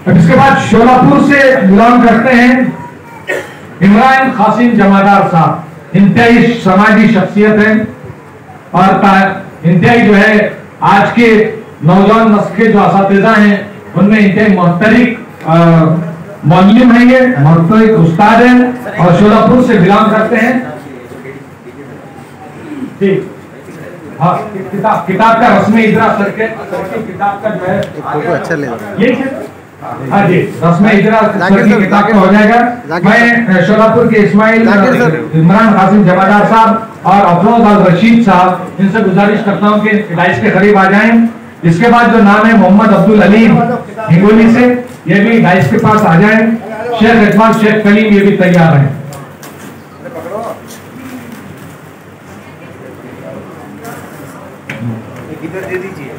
अब इसके बाद शोलापुर से बिलोंग करते हैं इमरान कासिम जमादार साहब। इंतहाई समाजी शख्सियत है और इंतहाई जो है आज के नौजवान नस्ल के जो असातिज़ा हैं उनमें इंतहाई मोहतरिक मौलवी हैं, ये मोहतरिक उस्ताद हैं और शोलापुर से बिलोंग करते हैं। ठीक, हाँ, किताब का रस्म इजरा सर के किताब का जो है अच्छा ले यही है। हाँ जी, रस्म इजरा सर की किताब का हो जाएगा। मैं शोलापुर के इस्माइल इमरान कासिम जमादार साहब और अफरोज अल रशीद साहब इनसे गुजारिश करता हूँ कि डाइस के करीब आ जाएं। इसके बाद जो नाम है मोहम्मद अब्दुल अलीम हिंगोली से, ये भी डाइस के पास आ जाएं। शेख इकबाल शेख कलीम ये भी तैयार है। दे दीजिए।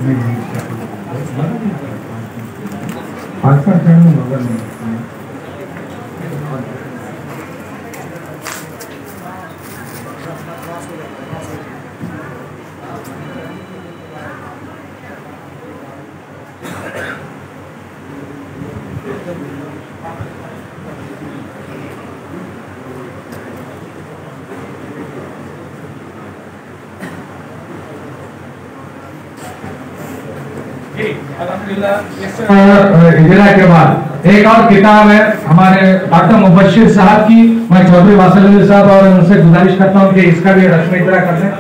इजरा के बाद एक और किताब है हमारे डॉक्टर मुबश्शिर साहब की। मैं चौधरी वासल अली साहब और उनसे गुजारिश करता हूँ कि इसका भी रस्म इजरा कर दें।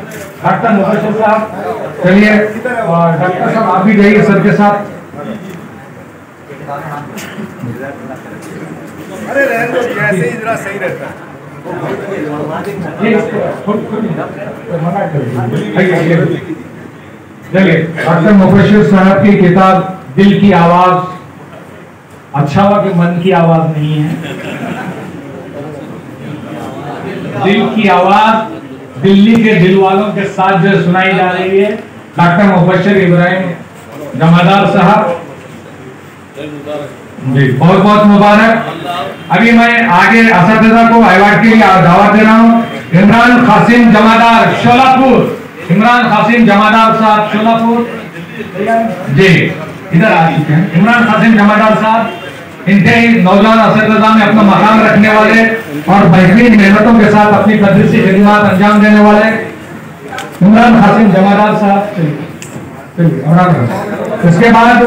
डॉक्टर मुबश्शिर साहब चलिए, और डॉक्टर साहब आप भी जाइए सर के साथ। अरे रहने दो, जैसे इजरा सही रहता है। चलिए, डॉक्टर मुबश्शिर साहब की किताब दिल की आवाज। अच्छा हुआ कि मन की आवाज नहीं है, दिल की आवाज दिल्ली के दिल वालों के साथ जो सुनाई जा रही है। डॉक्टर मुबश्शिर इब्राहिम जमादार साहब जी, बहुत बहुत मुबारक। अभी मैं आगे असातिज़ा को अवार्ड के लिए दावत दे रहा हूँ। इमरान कासिम जमादार शोलापुर, इमरान कासिम जमादार साहब शोलापुर जी इधर आ चुके हैं। इमरान कासिम जमादार साहब इंतहाई नौजवान असातिज़ा में अपना मकाम रखने वाले और बेहतरीन मेहनतों के साथ अपनी तदरीसी खिदमत अंजाम देने वाले इमरान कासिम जमादार साहब। इसके बाद